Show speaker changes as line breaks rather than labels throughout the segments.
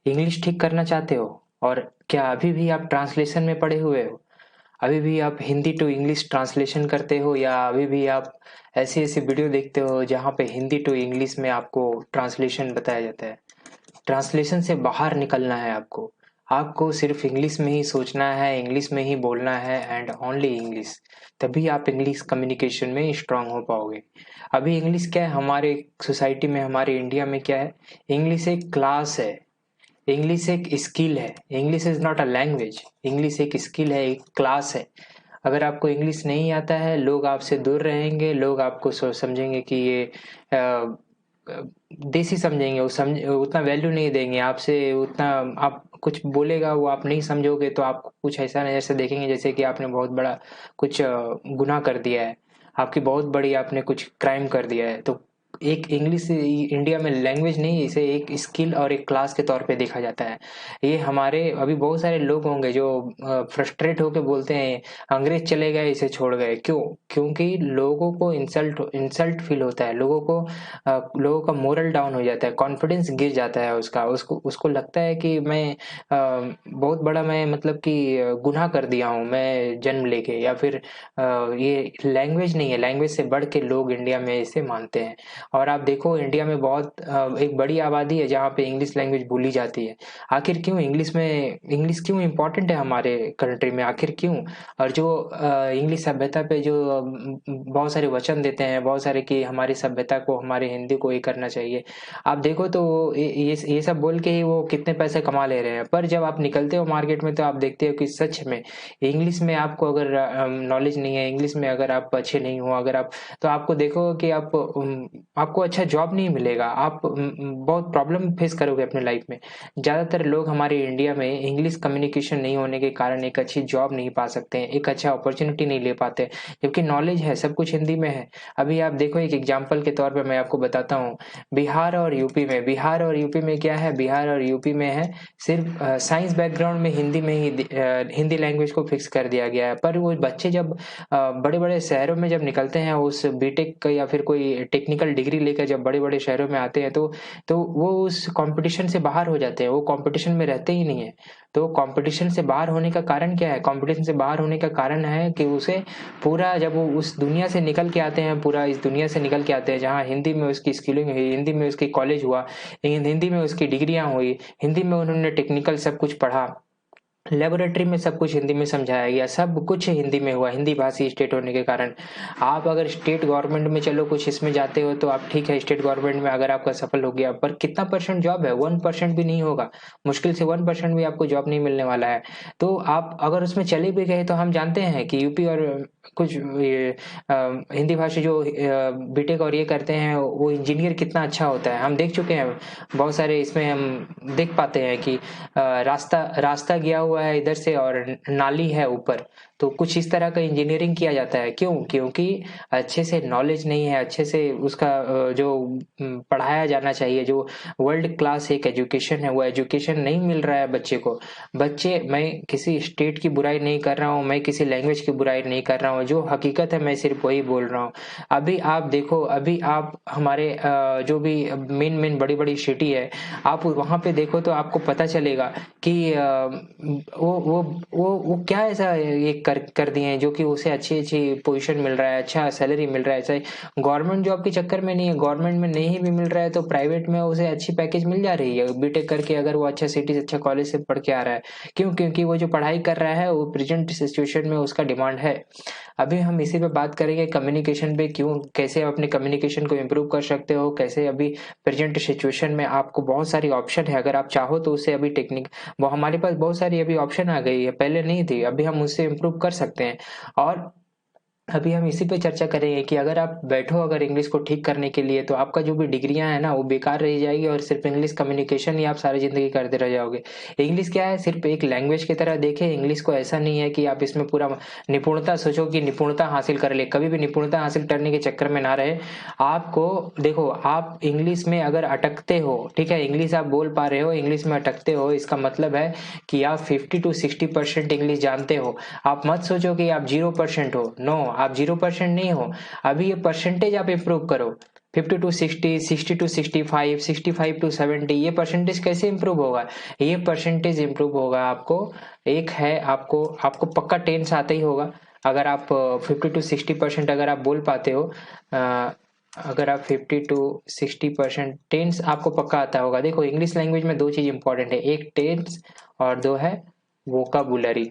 English ठीक करना चाहते हो? और क्या अभी भी आप ट्रांसलेशन में पड़े हुए हो? अभी भी आप हिंदी टू इंग्लिश ट्रांसलेशन करते हो, या अभी भी आप ऐसी ऐसी वीडियो देखते हो जहाँ पे हिंदी टू इंग्लिश में आपको ट्रांसलेशन बताया जाता है? ट्रांसलेशन से बाहर निकलना है आपको। आपको सिर्फ इंग्लिश में ही सोचना है, इंग्लिश में ही बोलना है, एंड ओनली इंग्लिश। तभी आप इंग्लिश कम्युनिकेशन में स्ट्रांग हो पाओगे। अभी इंग्लिश क्या है हमारे सोसाइटी में, हमारे इंडिया में क्या है? इंग्लिश एक क्लास है, इंग्लिश एक स्किल है। English is not a language, English एक स्किल है, एक क्लास है। अगर आपको इंग्लिश नहीं आता है, लोग आपसे दूर रहेंगे, लोग आपको समझेंगे कि ये देसी समझेंगे, वो समझ उतना वैल्यू नहीं देंगे आपसे, उतना आप कुछ बोलेगा वो आप नहीं समझोगे तो आपको कुछ ऐसा नज़र से देखेंगे जैसे कि आपने बहुत बड़ा कुछ गुनाह कर दिया है, आपकी बहुत बड़ी आपने कुछ क्राइम कर दिया है। तो एक इंग्लिश इंडिया में लैंग्वेज नहीं, इसे एक स्किल और एक क्लास के तौर पे देखा जाता है। ये हमारे अभी बहुत सारे लोग होंगे जो फ्रस्ट्रेट होकर बोलते हैं अंग्रेज चले गए इसे छोड़ गए, क्यों? क्योंकि लोगों को इंसल्ट इंसल्ट फील होता है, लोगों का मोरल डाउन हो जाता है, कॉन्फिडेंस गिर जाता है उसका, उसको उसको लगता है कि मैं बहुत बड़ा, मैं मतलब कि गुनाह कर दिया हूँ मैं जन्म लेके, या फिर ये लैंग्वेज नहीं है, लैंग्वेज से बढ़ के लोग इंडिया में इसे मानते हैं। और आप देखो इंडिया में बहुत एक बड़ी आबादी है जहाँ पे इंग्लिश लैंग्वेज भूली जाती है। आखिर क्यों? इंग्लिश क्यों इम्पोर्टेंट है हमारे कंट्री में, आखिर क्यों? और जो इंग्लिश सभ्यता पे जो बहुत सारे वचन देते हैं, बहुत सारे कि हमारी सभ्यता को, हमारे हिंदी को ये करना चाहिए, आप देखो तो ये सब बोल के ही वो कितने पैसे कमा ले रहे हैं। पर जब आप निकलते हो मार्केट में तो आप देखते हो कि सच में इंग्लिश में आपको अगर नॉलेज नहीं है, इंग्लिश में अगर आप अच्छे नहीं हो, अगर आप, तो आपको देखो कि आपको अच्छा जॉब नहीं मिलेगा, आप बहुत प्रॉब्लम फेस करोगे अपने लाइफ में। ज़्यादातर लोग हमारे इंडिया में इंग्लिश कम्युनिकेशन नहीं होने के कारण एक अच्छी जॉब नहीं पा सकते हैं, एक अच्छा अपॉर्चुनिटी नहीं ले पाते, जबकि नॉलेज है, सब कुछ हिंदी में है। अभी आप देखो एक एग्जाम्पल के तौर पे मैं आपको बताता हूँ, बिहार और यूपी में क्या है, बिहार और यूपी में है सिर्फ साइंस बैकग्राउंड में हिंदी में ही हिंदी लैंग्वेज को फिक्स कर दिया गया है। पर वो बच्चे जब बड़े बड़े शहरों में जब निकलते हैं उस बीटेक का या फिर कोई टेक्निकल डिग्री लेकर जब बड़े बड़े शहरों में आते हैं तो वो उस कंपटीशन से बाहर हो जाते हैं, वो कंपटीशन में रहते ही नहीं है। तो कंपटीशन से बाहर होने का कारण क्या है? कंपटीशन से बाहर होने का कारण है कि उसे पूरा, जब वो उस दुनिया से निकल के आते हैं, पूरा इस दुनिया से निकल के आते हैं जहाँ हिंदी में उसकी स्किलिंग हुई, हिंदी में उसकी कॉलेज हुआ, हिंदी में उसकी डिग्रियां हुई, हिंदी में उन्होंने टेक्निकल सब कुछ पढ़ा, लेबोरेटरी में सब कुछ हिंदी में समझाया गया, सब कुछ हिंदी में हुआ, हिंदी भाषी स्टेट होने के कारण। आप अगर स्टेट गवर्नमेंट में चलो कुछ इसमें जाते हो तो आप ठीक है, स्टेट गवर्नमेंट में अगर आपका सफल हो गया, पर कितना परसेंट जॉब है? 1% भी नहीं होगा, मुश्किल से 1% भी आपको जॉब नहीं मिलने वाला है। तो आप अगर उसमें चले भी गए तो हम जानते हैं कि यूपी और कुछ हिंदी भाषी जो बीटेक और ये करते हैं वो इंजीनियर कितना अच्छा होता है, हम देख चुके हैं बहुत सारे इसमें, हम देख पाते हैं कि रास्ता रास्ता गया हुआ है इधर से और नाली है ऊपर, तो कुछ इस तरह का इंजीनियरिंग किया जाता है। क्यों? क्योंकि अच्छे से नॉलेज नहीं है, अच्छे से उसका जो पढ़ाया जाना चाहिए, जो वर्ल्ड क्लास एक एजुकेशन है, वो एजुकेशन नहीं मिल रहा है बच्चे को। बच्चे, मैं किसी स्टेट की बुराई नहीं कर रहा हूँ, मैं किसी लैंग्वेज की बुराई नहीं कर रहा हूँ, जो हकीकत है मैं सिर्फ वही बोल रहा हूँ। अभी आप देखो, अभी आप हमारे जो भी मेन मेन बड़ी बड़ी सिटी है, आप वहाँ पे देखो तो आपको पता चलेगा कि वो क्या ऐसा ये कर दिए हैं जो कि उसे अच्छी अच्छी पोजीशन मिल रहा है, अच्छा सैलरी मिल रहा है। ऐसा गवर्नमेंट जॉब के चक्कर में नहीं है, गवर्नमेंट में नहीं भी मिल रहा है तो प्राइवेट में उसे अच्छी पैकेज मिल जा रही है बीटेक करके, अगर वो अच्छा सिटी अच्छा कॉलेज से पढ़ के आ रहा है। क्यों? क्योंकि वो जो पढ़ाई कर रहा है वो प्रेजेंट सिचुएशन में उसका डिमांड है। अभी हम इसी पे बात करेंगे कम्युनिकेशन पे, क्यों, कैसे आप अपने कम्युनिकेशन को इम्प्रूव कर सकते हो, कैसे अभी प्रेजेंट सिचुएशन में आपको बहुत सारी ऑप्शन है, अगर आप चाहो तो उससे अभी टेक्निक, वो हमारे पास बहुत सारी अभी ऑप्शन आ गई है, पहले नहीं थी, अभी हम उससे इम्प्रूव कर सकते हैं। और अभी हम इसी पे चर्चा करेंगे कि अगर आप बैठो अगर इंग्लिश को ठीक करने के लिए, तो आपका जो भी डिग्रियां है ना वो बेकार रह जाएगी और सिर्फ इंग्लिश कम्युनिकेशन ही आप सारी जिंदगी करते रह जाओगे। इंग्लिश क्या है? सिर्फ एक लैंग्वेज की तरह देखें इंग्लिश को, ऐसा नहीं है कि आप इसमें पूरा निपुणता सोचो कि निपुणता हासिल कर ले, कभी भी निपुणता हासिल करने के चक्कर में ना रहे। आपको देखो, आप इंग्लिश में अगर अटकते हो, ठीक है, इंग्लिश आप बोल पा रहे हो, इंग्लिश में अटकते हो, इसका मतलब है कि आप 50 to 60% इंग्लिश जानते हो। आप मत सोचो कि आप 0% हो, नो, आप 0% नहीं हो। अभी ये परसेंटेज आप इम्प्रूव करो, 50 to 60, 60 to 65, 65 to 70, ये परसेंटेज कैसे इम्प्रूव होगा? ये परसेंटेज इम्प्रूव होगा आपको, एक है आपको आपको पक्का टेंस आता ही होगा। अगर आप 50 to 60% अगर आप बोल पाते हो, अगर आप 50 to 60% टेंस आपको पक्का आता होगा। देखो इंग्लिश लैंग्वेज में दो चीज़ इंपॉर्टेंट है, एक टेंस और दो है वोकाबुलरी।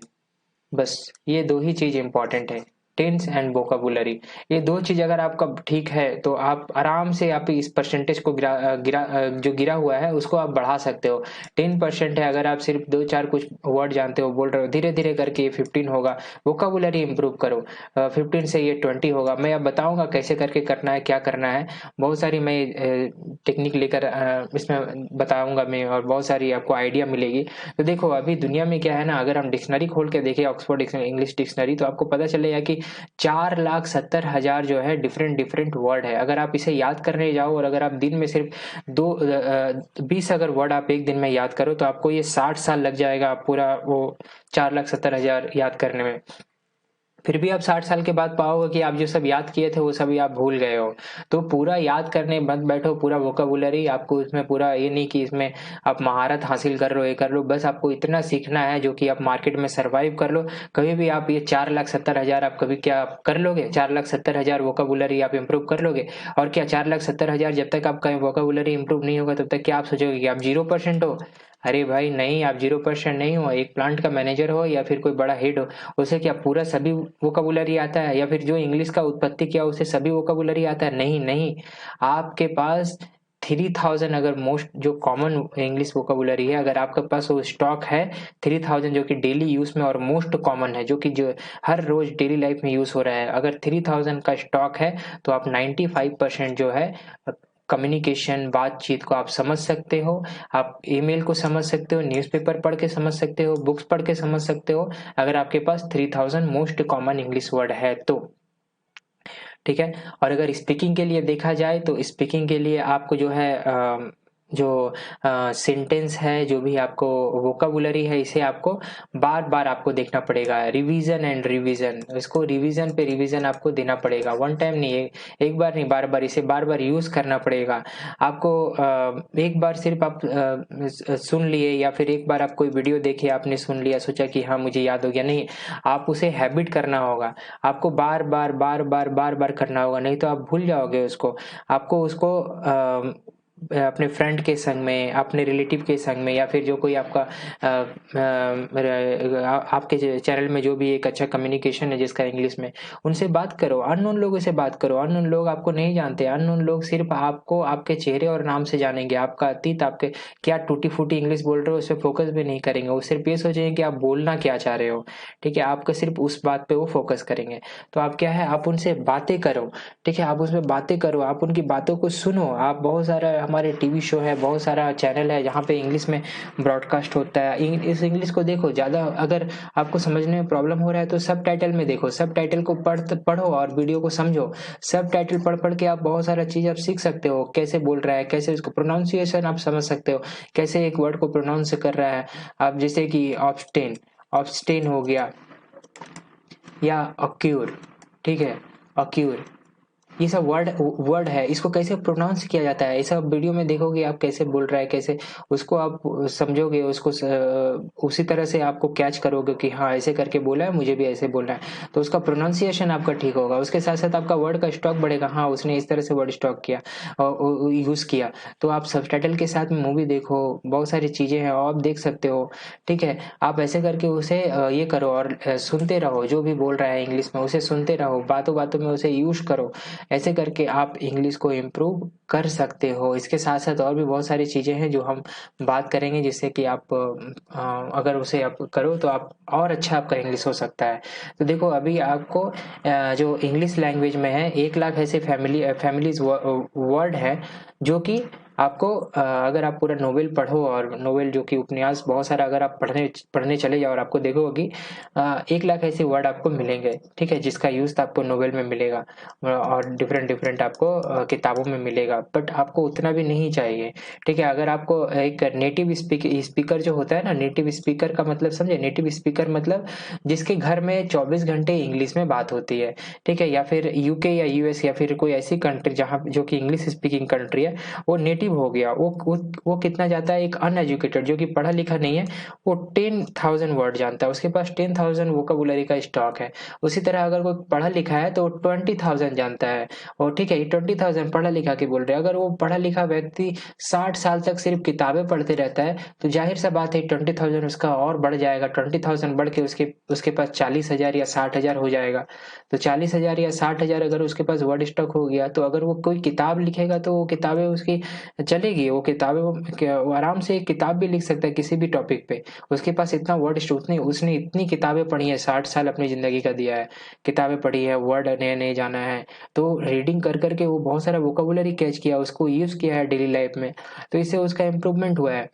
बस ये दो ही चीज़ इंपॉर्टेंट है, टेंस एंड वोकाबुलरी। ये दो चीज़ अगर आपका ठीक है तो आप आराम से आप इस परसेंटेज को जो गिरा हुआ है उसको आप बढ़ा सकते हो। 10% है, अगर आप सिर्फ दो चार कुछ वर्ड जानते हो, बोल रहे हो, धीरे धीरे करके ये 15 होगा। वोकाबुलरी इंप्रूव करो, 15 से ये 20 होगा। मैं अब बताऊंगा कैसे करके करना है, क्या करना है। बहुत सारी मैं टेक्निक लेकर इसमें बताऊंगा मैं, और बहुत सारी आपको आइडिया मिलेगी। तो देखो अभी दुनिया में क्या है ना, अगर हम डिक्शनरी खोल के देखें, ऑक्सफोर्ड इंग्लिश डिक्शनरी, तो आपको पता चलेगा कि 4,70,000 जो है डिफरेंट डिफरेंट वर्ड है। अगर आप इसे याद करने जाओ और अगर आप दिन में सिर्फ 20 अगर वर्ड आप एक दिन में याद करो तो आपको ये 60 साल लग जाएगा पूरा वो 4,70,000 याद करने में। फिर भी आप 60 साल के बाद पाओगे कि आप जो सब याद किए थे वो सभी आप भूल गए हो। तो पूरा याद करने मत बैठो, पूरा वोकाबुलरी आपको इसमें पूरा, ये नहीं कि इसमें आप महारत हासिल कर लो, ये कर लो, बस आपको इतना सीखना है जो कि आप मार्केट में सरवाइव कर लो। कभी भी आप ये 4,70,000 आप कभी क्या कर लोगे? 4,70,000 वोकाबुलरी आप इम्प्रूव कर लोगे? और क्या 4,70,000 जब तक आपका वोकाबुलरी इम्प्रूव नहीं होगा तब तक क्या आप सोचोगे कि आप 0% हो? अरे भाई नहीं, आप 0% नहीं हो। एक प्लांट का मैनेजर हो या फिर कोई बड़ा हेड हो, उसे क्या पूरा सभी वोकाबुलरी आता है? या फिर जो इंग्लिश का उत्पत्ति किया उसे सभी वोकाबुलरी आता है? नहीं नहीं, आपके पास 3,000 अगर मोस्ट जो कॉमन इंग्लिश वोकाबुलरी है, अगर आपके पास वो स्टॉक है 3,000 जो कि डेली यूज में और मोस्ट कॉमन है, जो कि जो हर रोज डेली लाइफ में यूज हो रहा है, अगर 3,000 का स्टॉक है तो आप 95% जो है कम्युनिकेशन, बातचीत को आप समझ सकते हो। आप ईमेल को समझ सकते हो, न्यूज़पेपर पढ़ के समझ सकते हो, बुक्स पढ़ के समझ सकते हो, अगर आपके पास 3,000 मोस्ट कॉमन इंग्लिश वर्ड है तो। ठीक है। और अगर स्पीकिंग के लिए देखा जाए तो स्पीकिंग के लिए आपको जो है जो सेंटेंस है, जो भी आपको वोकाबुलरी है, इसे आपको बार बार आपको देखना पड़ेगा। रिवीजन एंड रिवीजन, इसको रिवीजन पे रिवीजन आपको देना पड़ेगा। वन टाइम नहीं, एक बार नहीं, बार बार इसे बार बार यूज करना पड़ेगा आपको। एक बार सिर्फ आप सुन लिए या फिर एक बार आप कोई वीडियो देखे, आपने सुन लिया, सोचा कि हाँ मुझे याद हो गया, नहीं, आप उसे हैबिट करना होगा। आपको बार बार बार बार बार बार करना होगा, नहीं तो आप भूल जाओगे उसको। आपको उसको अपने फ्रेंड के संग में, अपने रिलेटिव के संग में, या फिर जो कोई आपका आपके चैनल में जो भी एक अच्छा कम्युनिकेशन है जिसका इंग्लिश में, उनसे बात करो। अननोन लोगों से बात करो। अननोन लोग आपको नहीं जानते, अननोन लोग सिर्फ आपको आपके चेहरे और नाम से जानेंगे। आपका अतीत, आपके क्या टूटी फूटी इंग्लिश बोल रहे हो उस पर फोकस भी नहीं करेंगे। वो सिर्फ ये सोचेंगे कि आप बोलना क्या चाह रहे हो। ठीक है, आपको सिर्फ उस बात पे वो फोकस करेंगे। तो आप क्या है, आप उनसे बातें करो। ठीक है, आप उसमें बातें करो, आप उनकी बातों को सुनो। आप बहुत सारा हमारे टीवी शो है, बहुत सारा चैनल है जहाँ पे इंग्लिश में ब्रॉडकास्ट होता है। इस इंग्लिश को देखो। ज़्यादा अगर आपको समझने में प्रॉब्लम हो रहा है तो सब टाइटल में देखो, सब टाइटल को पढ़ो और वीडियो को समझो। सब टाइटल पढ़ पढ़ के आप बहुत सारा चीज़ आप सीख सकते हो। कैसे बोल रहा है, कैसे उसको प्रोनाउंसिएशन आप समझ सकते हो, कैसे एक वर्ड को प्रोनाउंस कर रहा है। आप जैसे कि ऑब्स्टेन, ऑब्स्टेन हो गया, या अक्यूर। ठीक है, अक्यूर, ये सब वर्ड है, इसको कैसे प्रोनाउंस किया जाता है, ये सब वीडियो में देखोगे आप कैसे बोल रहा है, कैसे उसको आप समझोगे, उसको उसी तरह से आपको कैच करोगे कि हाँ ऐसे करके बोला है, मुझे भी ऐसे बोलना है, तो उसका प्रोनाउंसिएशन आपका ठीक होगा। उसके साथ साथ आपका वर्ड का स्टॉक बढ़ेगा। हाँ उसने इस तरह से वर्ड स्टॉक किया और यूज़ किया। तो आप सबटाइटल के साथ में मूवी देखो, बहुत सारी चीज़ें हैं और आप देख सकते हो। ठीक है, आप ऐसे करके उसे ये करो और सुनते रहो। जो भी बोल रहा है इंग्लिश में उसे सुनते रहो, बातों बातों में उसे यूज करो। ऐसे करके आप इंग्लिश को इम्प्रूव कर सकते हो। इसके साथ साथ और भी बहुत सारी चीज़ें हैं जो हम बात करेंगे, जिससे कि आप अगर उसे आप करो तो आप और अच्छा आपका इंग्लिश हो सकता है। तो देखो अभी आपको जो इंग्लिश लैंग्वेज में है 1 लाख ऐसे फैमिलीज वर्ड है जो कि आपको अगर आप पूरा नोवेल पढ़ो और नोवेल जो कि उपन्यास बहुत सारा अगर आप पढ़ने पढ़ने चले जाओ और आपको देखोगे कि 1 लाख ऐसे वर्ड आपको मिलेंगे, ठीक है, जिसका यूज़ आपको नोवेल में मिलेगा और डिफरेंट डिफरेंट आपको किताबों में मिलेगा, बट आपको उतना भी नहीं चाहिए, ठीक है। अगर आपको एक नेटिव स्पीकर जो होता है ना, नेटिव स्पीकर का मतलब समझे, नेटिव स्पीकर मतलब जिसके घर में 24 घंटे इंग्लिश में बात होती है, ठीक है, या फिर यूके या यूएस या फिर कोई ऐसी कंट्री जहाँ जो कि इंग्लिश स्पीकिंग कंट्री है, वो नेटिव हो गया। वो कितना जाता है, एक अनएजुकेटेड जो कि पढ़ा लिखा नहीं है, वो 10,000 वर्ड जानता है, उसके पास 10,000 वोकाबुलरी का स्टॉक है। उसी तरह अगर कोई पढ़ा लिखा है तो 20,000 जानता है, और ठीक है, ये 20,000 पढ़ा लिखा के बोल रहे हैं। अगर वो पढ़ा लिखा व्यक्ति 60 साल तक सिर्फ किताबें पढ़ते रहता है तो जाहिर सा बात है 20,000 उसका और बढ़ जाएगा, 20,000 बढ़ के उसके उसके पास 40,000 या 60,000 हो जाएगा। तो 40,000 या 60,000 अगर उसके पास वर्ड स्टॉक हो गया, तो अगर वो कोई किताब लिखेगा तो वो किताबें उसकी चलेगी, वो किताबें वो आराम से एक किताब भी लिख सकता है किसी भी टॉपिक पे। उसके पास इतना वर्ड स्टॉक, उसने इतनी किताबें पढ़ी है, 60 साल अपनी जिंदगी का दिया है, किताबें पढ़ी है, वर्ड नए नए जाना है, तो रीडिंग कर करके वो बहुत सारा वोकाबुलरी कैच किया, उसको यूज किया है डेली लाइफ में, तो इससे उसका इम्प्रूवमेंट हुआ है।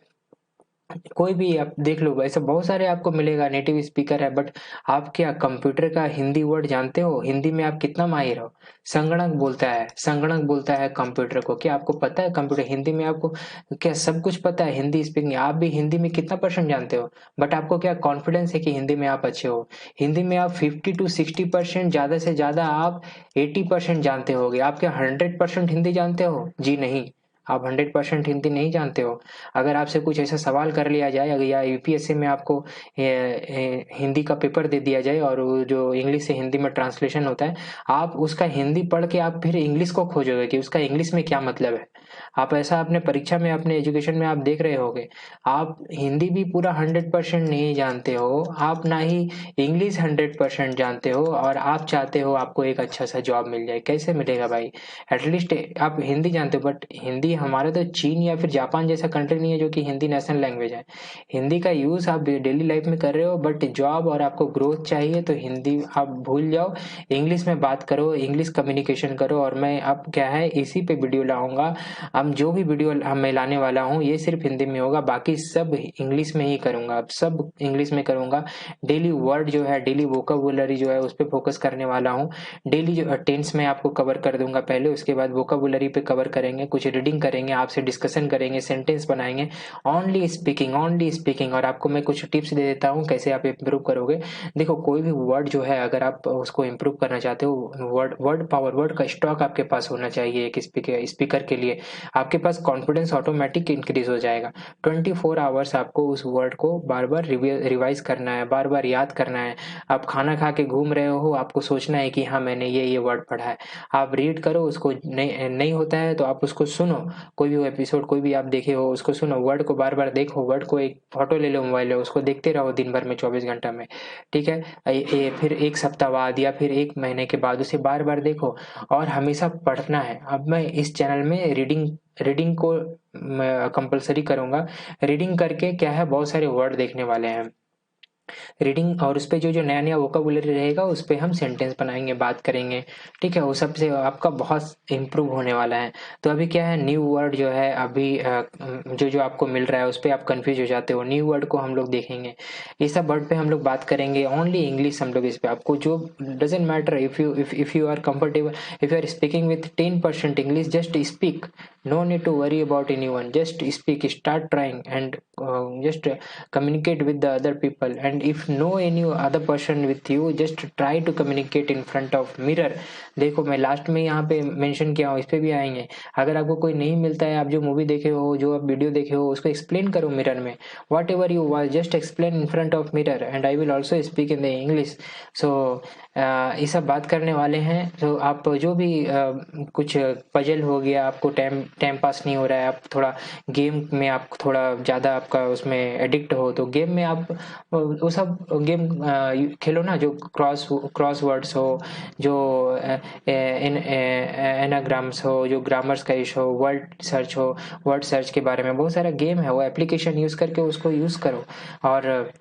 कोई भी आप देख लो, वैसे बहुत सारे आपको मिलेगा नेटिव स्पीकर है, बट आप क्या कंप्यूटर का हिंदी वर्ड जानते हो? हिंदी में आप कितना माहिर हो? संगणक बोलता है कंप्यूटर को, क्या आपको पता है कंप्यूटर हिंदी में आपको क्या सब कुछ पता है? हिंदी स्पीकिंग आप भी हिंदी में कितना परसेंट जानते हो? बट आपको क्या कॉन्फिडेंस है कि हिंदी में आप अच्छे हो? हिंदी में आप 50 to 60% ज्यादा से ज्यादा आप 80% जानते होगे। आप क्या 100% हिंदी जानते हो? जी नहीं, आप 100% हिंदी नहीं जानते हो। अगर आपसे कुछ ऐसा सवाल कर लिया जाए, अगर या यूपीएससी में आपको हिंदी का पेपर दे दिया जाए और वो जो इंग्लिश से हिंदी में ट्रांसलेशन होता है, आप उसका हिंदी पढ़ के आप फिर इंग्लिश को खोजोगे कि उसका इंग्लिश में क्या मतलब है। आप ऐसा अपने परीक्षा में अपने एजुकेशन में आप देख रहे होगे। आप हिंदी भी पूरा 100% नहीं जानते हो, आप ना ही इंग्लिश 100% जानते हो, और आप चाहते हो आपको एक अच्छा सा जॉब मिल जाए, कैसे मिलेगा भाई? एटलीस्ट आप हिंदी जानते हो, बट हिंदी हमारा तो चीन या फिर जापान जैसा कंट्री नहीं है जो कि हिंदी नेशनल लैंग्वेज है। हिंदी का यूज आप डेली लाइफ में कर रहे हो, बट जॉब और आपको ग्रोथ चाहिए तो हिंदी आप भूल जाओ, इंग्लिश में बात करो, इंग्लिश कम्युनिकेशन करो। और मैं अब क्या है इसी पे वीडियो लाऊंगा, अब जो भी वीडियो मैं लाने वाला हूँ ये सिर्फ हिंदी में होगा, बाकी सब इंग्लिश में ही करूंगा, अब सब इंग्लिश में करूंगा। डेली वर्ड जो है, डेली वोकाबुलरी जो है उस पर फोकस करने वाला हूँ। डेली जो टेंस में आपको कवर कर दूंगा पहले, उसके बाद वोकाबुलरी पे कवर करेंगे, कुछ रीडिंग करेंगे, आपसे डिस्कशन करेंगे, सेंटेंस बनाएंगे, ओनली स्पीकिंग। और आपको मैं कुछ टिप्स दे देता हूँ कैसे आप इम्प्रूव करोगे। देखो, कोई भी वर्ड जो है अगर आप उसको इम्प्रूव करना चाहते हो, वर्ड वर्ड पावर, वर्ड का स्टॉक आपके पास होना चाहिए एक स्पीकर के लिए। आपके पास कॉन्फिडेंस ऑटोमेटिक इंक्रीज हो जाएगा। 24 आवर्स आपको उस वर्ड को बार बार रिवाइज करना है, बार बार याद करना है। आप खाना खा के घूम रहे हो, आपको सोचना है कि हाँ मैंने ये वर्ड पढ़ा है। आप रीड करो उसको, नहीं नहीं होता है तो आप उसको सुनो, कोई भी एपिसोड कोई भी आप देखे हो उसको सुनो, वर्ड को बार बार देखो, वर्ड को एक फोटो ले लो मोबाइल में, उसको देखते रहो दिन भर में 24 घंटा में, ठीक है। फिर एक सप्ताह बाद या फिर एक महीने के बाद उसे बार बार देखो, और हमेशा पढ़ना है। अब मैं इस चैनल में रीडिंग रीडिंग को कंपलसरी करूंगा। रीडिंग करके क्या है, बहुत सारे वर्ड देखने वाले हैं रीडिंग, और उस पे जो जो नया नया वोकाबुलरी रहेगा उस पे हम सेंटेंस बनाएंगे, बात करेंगे, ठीक है। वो सबसे आपका बहुत इम्प्रूव होने वाला है। तो अभी क्या है, न्यू वर्ड जो है अभी जो जो आपको मिल रहा है उस पर आप कंफ्यूज हो जाते हो, न्यू वर्ड को हम लोग देखेंगे, ये सब वर्ड पे हम लोग बात करेंगे, ओनली इंग्लिश हम लोग इस पे। आपको जो doesn't matter, if you are comfortable, if you are speaking with 10% English, just speak, no need to worry about anyone, just speak, start trying, and just communicate with the other people. And if no any other person with you, just try to communicate in front of mirror। देखो, मैं last में यहाँ पे mention किया हूँ, इस पे भी आएंगे। अगर आपको कोई नहीं मिलता है, आप जो मूवी देखे हो, जो आप वीडियो देखे हो, उसको एक्सप्लेन करो मिरर में, whatever you was, just explain in front of mirror and I will also speak in the English. So ये सब बात करने वाले हैं। तो आप जो भी कुछ पजल हो गया, आपको टाइम टाइम पास नहीं हो रहा है, आप थोड़ा गेम में आप थोड़ा ज़्यादा आपका उसमें एडिक्ट हो, तो गेम में आप वो सब गेम खेलो ना, जो क्रॉस वर्ड्स हो, जो एनाग्राम्स हो, जो ग्रामर्स का इशू हो, वर्ड सर्च के बारे में बहुत सारा गेम है, वो एप्लीकेशन यूज़ करके उसको यूज़ करो। और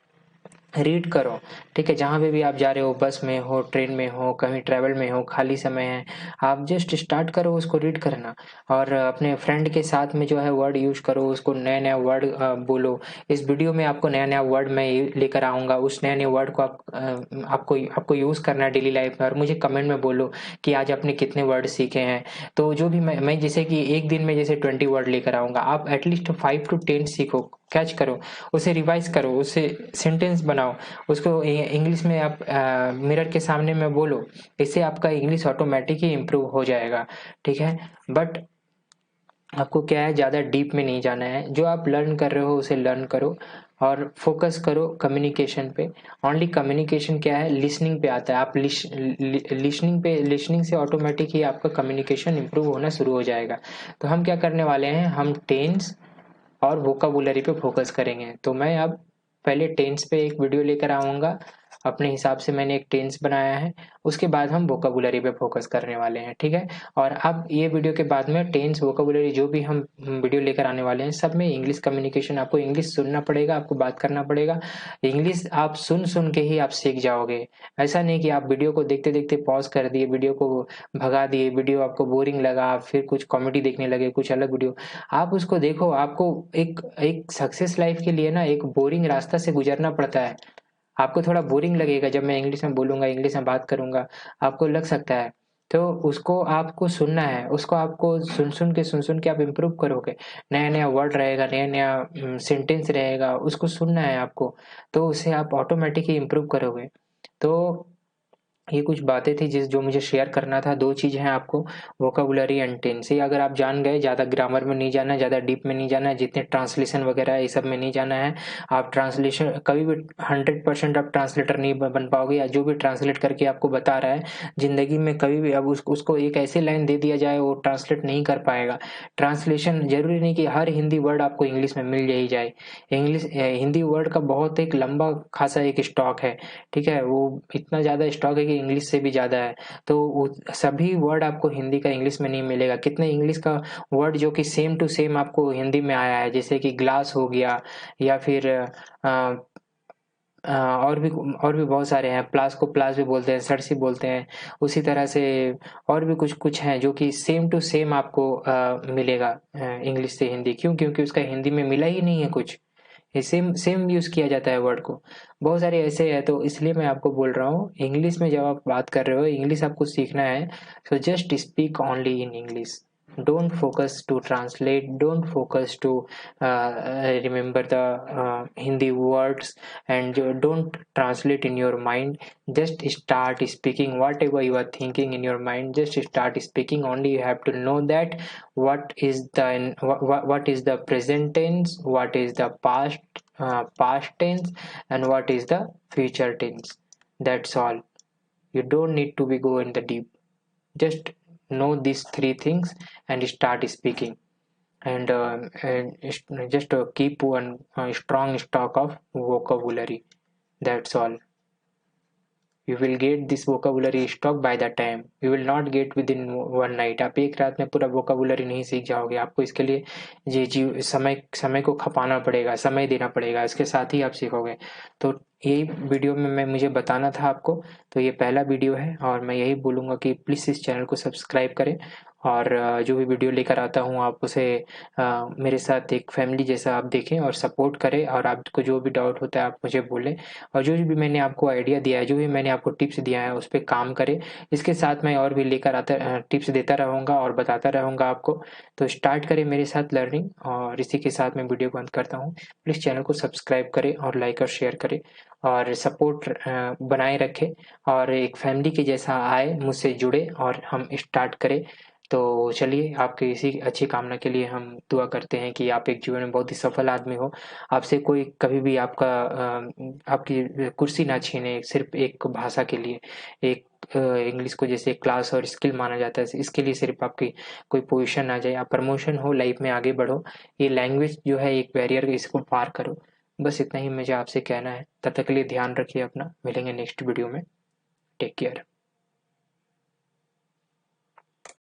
रीड करो, ठीक है। जहाँ पे भी आप जा रहे हो, बस में हो, ट्रेन में हो, कहीं ट्रैवल में हो, खाली समय है, आप जस्ट स्टार्ट करो उसको रीड करना। और अपने फ्रेंड के साथ में जो है वर्ड यूज़ करो, उसको नया नया वर्ड बोलो। इस वीडियो में आपको नया नया वर्ड मैं लेकर आऊँगा, उस नए नए वर्ड को आपको यूज़ करना है डेली लाइफ में। और मुझे कमेंट में बोलो कि आज आपने कितने वर्ड सीखे हैं। तो जो भी मैं जैसे कि एक दिन में जैसे 20 वर्ड लेकर आऊँगा, आप एटलीस्ट 5 to 10 सीखो, कैच करो, उसे रिवाइज करो, उसे सेंटेंस बनाओ, उसको इंग्लिश में आप मिरर के सामने में बोलो। इससे आपका इंग्लिश ऑटोमेटिक ही इम्प्रूव हो जाएगा, ठीक है। बट आपको क्या है, ज़्यादा डीप में नहीं जाना है। जो आप लर्न कर रहे हो उसे लर्न करो और फोकस करो कम्युनिकेशन पे। ओनली कम्युनिकेशन क्या है, लिसनिंग पे आता है। आप लिसनिंग से ऑटोमेटिक ही आपका कम्युनिकेशन इम्प्रूव होना शुरू हो जाएगा। तो हम क्या करने वाले हैं, हम टेंस और वोकाबुलरी पे फोकस करेंगे। तो मैं अब पहले टेंस पे एक वीडियो लेकर आऊँगा, अपने हिसाब से मैंने एक टेंस बनाया है। उसके बाद हम वोकाबुलरी पे फोकस करने वाले हैं, ठीक है। और अब ये वीडियो के बाद में टेंस वोकाबुलरी जो भी हम वीडियो लेकर आने वाले हैं, सब में इंग्लिश कम्युनिकेशन, आपको इंग्लिश सुनना पड़ेगा, आपको बात करना पड़ेगा। इंग्लिश आप सुन सुन के ही आप सीख जाओगे। ऐसा नहीं कि आप वीडियो को देखते देखते पॉज कर दिए, वीडियो को भगा दिए, वीडियो आपको बोरिंग लगा, फिर कुछ कॉमेडी देखने लगे, कुछ अलग वीडियो। आप उसको देखो, आपको एक एक सक्सेस लाइफ के लिए ना एक बोरिंग रास्ता से गुजरना पड़ता है। आपको थोड़ा बोरिंग लगेगा जब मैं इंग्लिश में बोलूँगा, इंग्लिश में बात करूँगा, आपको लग सकता है। तो उसको आपको सुनना है, उसको आपको सुन सुन के आप इम्प्रूव करोगे। नया नया वर्ड रहेगा, नया नया सेंटेंस रहेगा, उसको सुनना है आपको। तो उससे आप ऑटोमेटिक ही इम्प्रूव करोगे। तो ये कुछ बातें थी जो मुझे शेयर करना था। दो चीज़ हैं आपको, वोकाबुलरी एंड टेंस। ये अगर आप जान गए, ज़्यादा ग्रामर में नहीं जाना है, ज़्यादा डीप में नहीं जाना है, जितने ट्रांसलेशन वगैरह है ये सब में नहीं जाना है। आप ट्रांसलेशन कभी भी 100% आप ट्रांसलेटर नहीं बन पाओगे, या जो भी ट्रांसलेट करके आपको बता रहा है ज़िंदगी में कभी भी अब उसको एक ऐसी लाइन दे दिया जाए वो ट्रांसलेट नहीं कर पाएगा। ट्रांसलेशन जरूरी नहीं कि हर हिंदी वर्ड आपको इंग्लिश में मिल ही जाए। हिंदी वर्ड का बहुत एक लंबा खासा एक स्टॉक है, ठीक है। वो इतना ज़्यादा स्टॉक है कि इंग्लिश से भी ज़्यादा है। तो सभी वर्ड आपको हिंदी का इंग्लिश में नहीं मिलेगा। कितने इंग्लिश का वर्ड जो कि सेम टू सेम आपको हिंदी में आया है, जैसे कि ग्लास हो गया, या फिर और भी बहुत सारे हैं। प्लास को प्लास भी बोलते हैं, सरसी बोलते हैं। उसी तरह से और भी कुछ कुछ हैं जो कि सेम टू सेम आपको मिलेगा इंग्लिश से हिंदी। क्यों? क्योंकि उसका हिंदी में मिला ही नहीं है कुछ। ये सेम सेम यूज किया जाता है वर्ड को। बहुत सारे ऐसे है, तो इसलिए मैं आपको बोल रहा हूँ, इंग्लिश में जब आप बात कर रहे हो, इंग्लिश आपको सीखना है, so just speak only in English. Don't focus to translate, don't focus to remember the Hindi words, and don't translate in your mind. Just start speaking whatever you are thinking in your mind. Just start speaking only. You have to know that what is the present tense, what is the past tense, and what is the future tense. That's all. You don't need to be go in the deep. Just know these three things and start speaking. And just keep one strong stock of vocabulary. That's all. You will get this vocabulary stock by the time. You will not get within one night. आप एक रात में पूरा vocabulary नहीं सीख जाओगे। आपको इसके लिए ये समय को खपाना पड़ेगा, समय देना पड़ेगा, इसके साथ ही आप सीखोगे। तो यही वीडियो में मैं मुझे बताना था आपको। तो ये पहला वीडियो है, और मैं यही बोलूँगा कि प्लीज़ इस चैनल को सब्सक्राइब करें। और जो भी वीडियो लेकर आता हूँ आप उसे मेरे साथ एक फैमिली जैसा आप देखें और सपोर्ट करें। और आपको जो भी डाउट होता है आप मुझे बोलें। और जो भी मैंने आपको आइडिया दिया है, जो भी मैंने आपको टिप्स दिया है, उस पर काम करें। इसके साथ मैं और भी लेकर आता टिप्स देता रहूँगा और बताता रहूँगा आपको। तो स्टार्ट करें मेरे साथ लर्निंग। और इसी के साथ मैं वीडियो बंद करता हूँ। प्लीज़ चैनल को सब्सक्राइब करें और लाइक और शेयर करें और सपोर्ट बनाए रखें। और एक फैमिली के जैसा आए, मुझसे जुड़े और हम स्टार्ट करें। तो चलिए, आपकी इसी अच्छी कामना के लिए हम दुआ करते हैं कि आप एक जीवन में बहुत ही सफल आदमी हो। आपसे कोई कभी भी आपकी कुर्सी ना छीने, सिर्फ एक भाषा के लिए। एक इंग्लिश को जैसे क्लास और स्किल माना जाता है, इसके लिए सिर्फ आपकी कोई पोजीशन ना जाए, आप प्रमोशन हो, लाइफ में आगे बढ़ो। ये लैंग्वेज जो है एक बैरियर, इसको पार करो। बस इतना ही मुझे आपसे कहना है। तब तक के लिए ध्यान रखिए अपना। मिलेंगे नेक्स्ट वीडियो में। Take care.